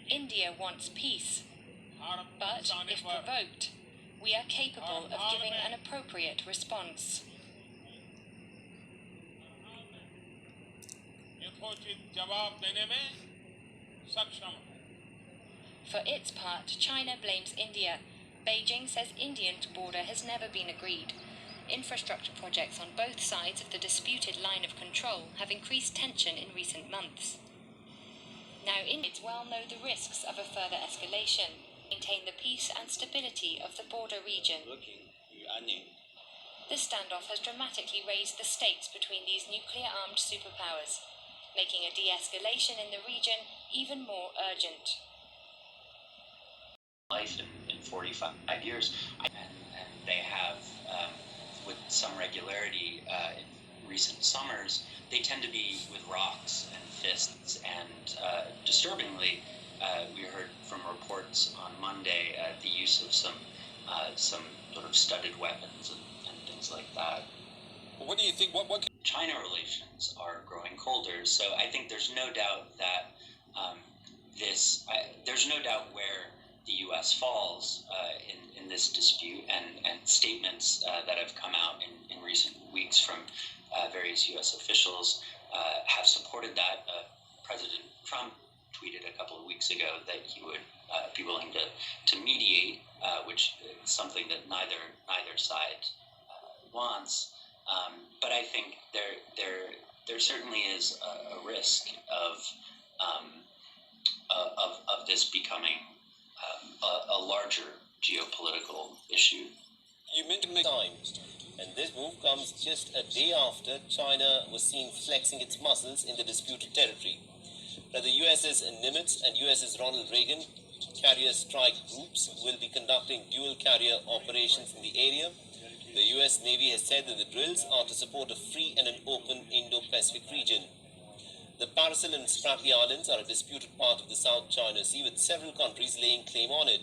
India wants peace, but if provoked, we are capable of giving an appropriate response. For its part, China blames India. Beijing says Indian border has never been agreed. Infrastructure projects on both sides of the disputed line of control have increased tension in recent months. Now, Indians well know the risks of a further escalation, maintain the peace and stability of the border region. This standoff has dramatically raised the stakes between these nuclear-armed superpowers, making a de-escalation in the region even more urgent. Life in 45 years, and they have, with some regularity in recent summers, they tend to be with rocks and fists, and disturbingly, we heard from reports on Monday the use of some sort of studded weapons and things like that. What do you think? What China relations are growing colder, so I think there's no doubt that there's no doubt where the U.S. falls in this dispute, and statements that have come out in recent weeks from various U.S. officials have supported that. President Trump tweeted a couple of weeks ago that he would be willing to mediate, which is something that neither side wants. But I think there certainly is a risk of this becoming a larger geopolitical issue. you mentioned times, and this move comes just a day after China was seen flexing its muscles in the disputed territory. Now, the USS Nimitz and USS Ronald Reagan carrier strike groups will be conducting dual carrier operations in the area. The US Navy has said that the drills are to support a free and an open Indo-Pacific region. The Paracel and Spratly Islands are a disputed part of the South China Sea, with several countries laying claim on it.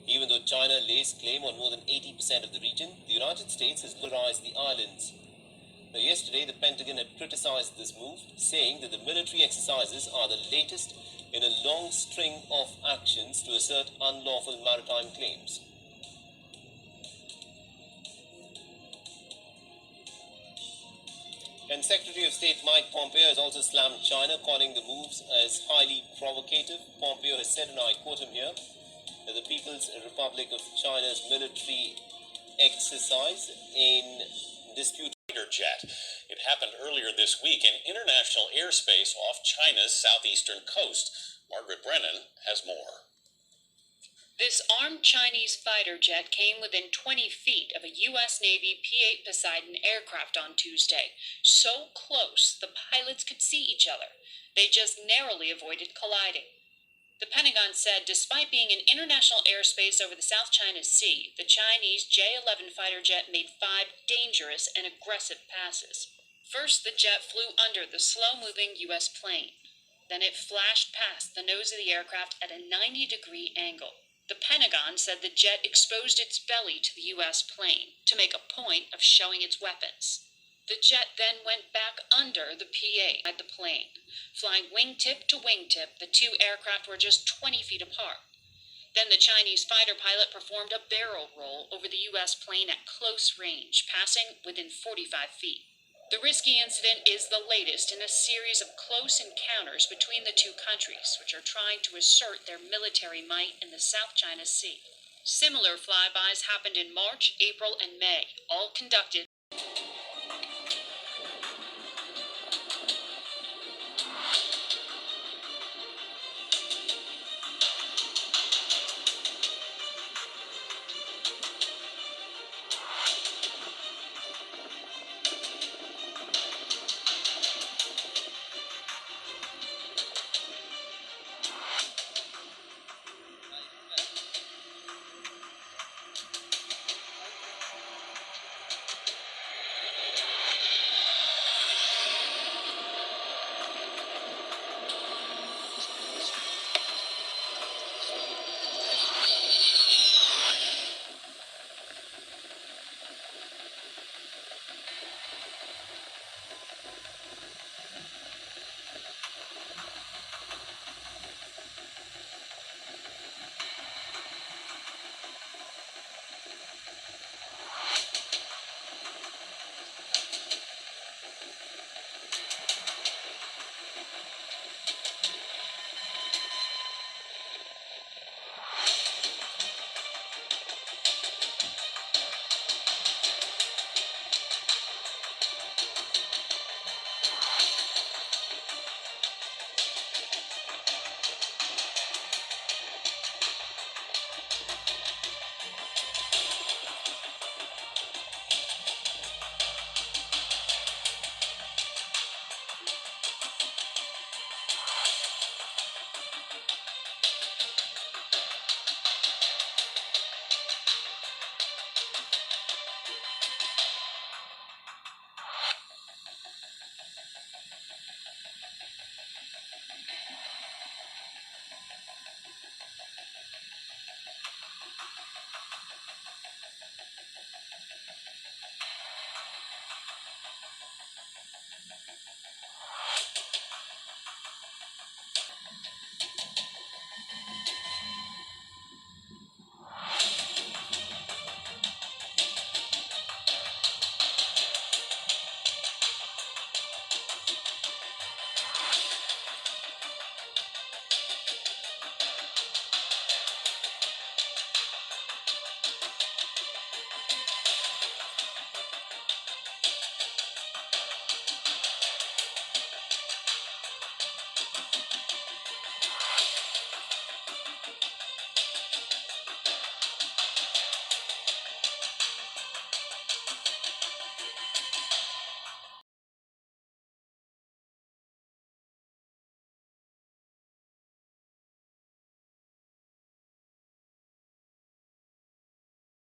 Even though China lays claim on more than 80% of the region, the United States has polarized the islands. Now, yesterday, the Pentagon had criticized this move, saying that the military exercises are the latest in a long string of actions to assert unlawful maritime claims. And Secretary of State Mike Pompeo has also slammed China, calling the moves as highly provocative. Pompeo has said, and I quote him here, that the People's Republic of China's military exercise in dispute fighter jet. It happened earlier this week in international airspace off China's southeastern coast. Margaret Brennan has more. This armed Chinese fighter jet came within 20 feet of a U.S. Navy P-8 Poseidon aircraft on Tuesday. So close, the pilots could see each other. They just narrowly avoided colliding. The Pentagon said despite being in international airspace over the South China Sea, the Chinese J-11 fighter jet made 5 dangerous and aggressive passes. First, the jet flew under the slow-moving U.S. plane. Then it flashed past the nose of the aircraft at a 90-degree angle. The Pentagon said the jet exposed its belly to the U.S. plane to make a point of showing its weapons. The jet then went back under the P-8 at the plane. Flying wingtip to wingtip, the two aircraft were just 20 feet apart. Then the Chinese fighter pilot performed a barrel roll over the U.S. plane at close range, passing within 45 feet. The risky incident is the latest in a series of close encounters between the two countries, which are trying to assert their military might in the South China Sea. Similar flybys happened in March, April, and May, all conducted